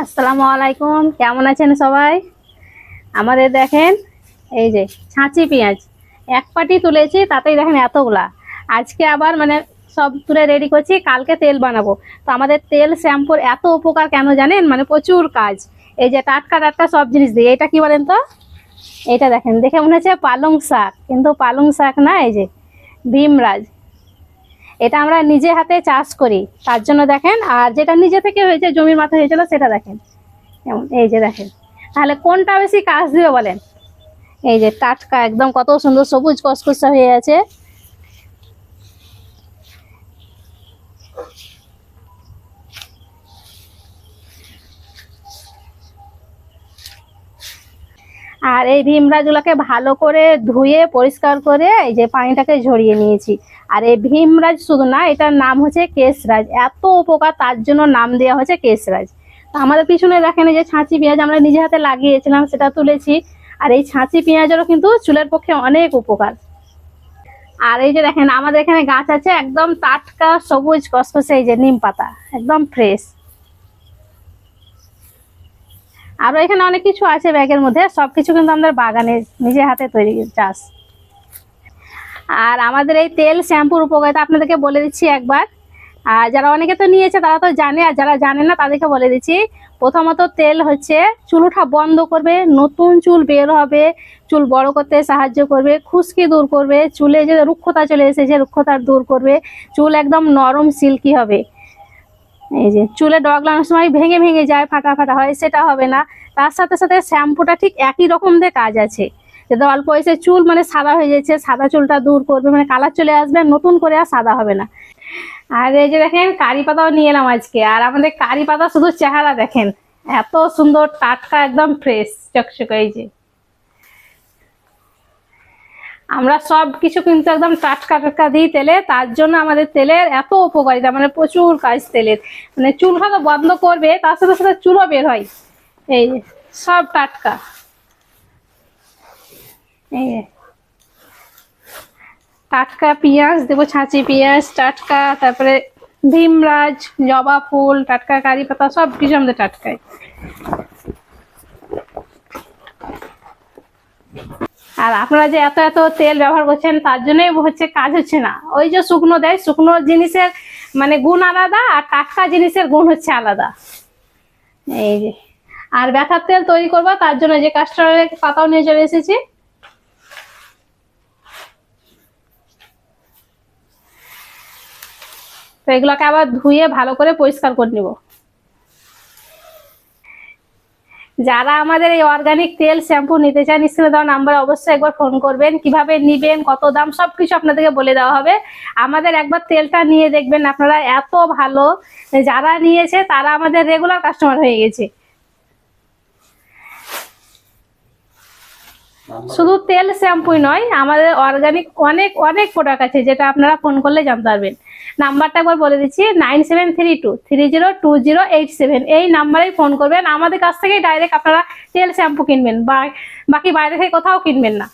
আসসালামু আলাইকুম, কেমন আছেন সবাই? আমাদের দেখেন, এই যে ছাঁচি পেঁয়াজ এক পাটি তুলেছি, তাতেই দেখেন এতগুলা। আজকে আবার মানে সব তুলে রেডি করছি, কালকে তেল বানাবো। তো আমাদের তেল শ্যাম্পুর এত উপকার কেন জানেন? মানে প্রচুর কাজ। এই যে টাটকা টাটকা সব জিনিস দিয়ে, এটা কি বলেন তো? এটা দেখেন, দেখে মনে হচ্ছে পালং শাক, কিন্তু পালং শাক না, এই যে ভীমরাজ। এটা আমরা নিজে হাতে চাষ করি, তার জন্য দেখেন। আর যেটা নিজে থেকে হয়েছে, জমির মাথায় হয়েছিল, সেটা দেখেন যেমন এই যে দেখেন। তাহলে কোনটা বেশি কাজ দিবে বলেন? এই যে টাটকা একদম, কত সুন্দর সবুজ কসকসা হয়ে আছে। আর এই ভীমরাজগুলোকে ভালো করে ধুয়ে পরিষ্কার করে এই যে পানিটাকে ঝরিয়ে নিয়েছি। আর এই ভীমরাজ শুধু না, এটার নাম হচ্ছে কেশরাজ। এত উপকার, তার জন্য নাম দেওয়া হয়েছে কেশরাজ। তো আমাদের পিছনে দেখেন, এই যে ছাঁচি পেঁয়াজ আমরা নিজে হাতে লাগিয়েছিলাম, সেটা তুলেছি। আর এই ছাঁচি পেঁয়াজেরও কিন্তু চুলের পক্ষে অনেক উপকার। আর এই যে দেখেন, আমাদের এখানে গাছ আছে একদম টাটকা সবুজ কসকসে, এই যে নিম পাতা একদম ফ্রেশ। আরো এখানে অনেক কিছু আছে ব্যাগের মধ্যে, সবকিছু কিন্তু আমাদের বাগানে নিজে হাতে তৈরি চাষ। আর আমাদের এই তেল শ্যাম্পুর উপকারিতা আপনাদেরকে বলে দিচ্ছি একবার। আর যারা অনেকে তো নিয়েছে তারা তো জানে, আর যারা জানে না তাদেরকে বলে দিচ্ছি। প্রথমত তেল হচ্ছে চুল ওঠা বন্ধ করবে, নতুন চুল বের হবে, চুল বড় করতে সাহায্য করবে, খুশকি দূর করবে, চুলে যে রুক্ষতা চলে এসেছে রুক্ষতা দূর করবে, চুল একদম নরম সিল্কি হবে। এই যে চুলে ডগলানোর সময় ভেঙে ভেঙে যায়, ফাটা ফাটা হয়, সেটা হবে না। তার সাথে সাথে শ্যাম্পুটা ঠিক একই রকম দিয়ে কাজ আছে। যদি অল্প বয়সে চুল মানে সাদা হয়ে যাচ্ছে, সাদা চুলটা দূর করবে, মানে কালার চলে আসবে, নতুন করে আর সাদা হবে না। আর এই যে দেখেন, কারি পাতাও নিয়ে এলাম আজকে। আর আমাদের কারি পাতা শুধু চেহারা দেখেন, এত সুন্দর টাটকা একদম ফ্রেশ চকচকে। এই যে আমরা সব কিছু কিন্তু একদম টাটকা টাটকা দিই তেলে, তার জন্য আমাদের তেলের এত উপকারিতা, মানে প্রচুর কাজ তেলের। মানে চুল খাওয়া বন্ধ করবে, তার সাথে সাথে চুলও বের হয়। এই যে সব টাটকা। এই যে টাটকা পেঁয়াজ দেবো, ছাঁচি পেঁয়াজ টাটকা, তারপরে ভীমরাজ, জবা ফুল টাটকা, কারি পাতা, সব কিছু আমাদের টাটকায়। আর আপনারা যে এত এত তেল ব্যবহার করছেন, তার জন্যই হচ্ছে কাজ হচ্ছে না। ওই যে শুকনো দেয়, শুকনো জিনিসের মানে গুণ আলাদা, আর টাটকা জিনিসের গুণ হচ্ছে আলাদা। এই যে আর ব্যথার তেল তৈরি করবো, তার জন্য যে কাস্টরের পাতাও নিয়ে চলে এসেছি। তো এগুলোকে আবার ধুয়ে ভালো করে পরিষ্কার করে নিব। যারা আমাদের এই অর্গানিক তেল শ্যাম্পু নিতে চান, স্ক্রিনে দেওয়া নাম্বার অবশ্যই একবার ফোন করবেন। কিভাবে নিবেন, কত দাম, সবকিছু আপনাদেরকে বলে দেওয়া হবে। আমাদের একবার তেলটা নিয়ে দেখবেন আপনারা, এত ভালো। যারা নিয়েছে তারা আমাদের রেগুলার কাস্টমার হয়ে গেছে। শুধু তেল শ্যাম্পুই নয়, আমাদের অর্গানিক অনেক অনেক প্রোডাক্ট আছে, যেটা আপনারা ফোন করলে জানতে পারবেন। নাম্বারটা একবার বলে দিচ্ছি, 9732302087। এই নাম্বারেই ফোন করবেন, আমাদের কাছ থেকেই ডাইরেক্ট আপনারা তেল শ্যাম্পু কিনবেন, বাকি বাইরে থেকে কোথাও কিনবেন না।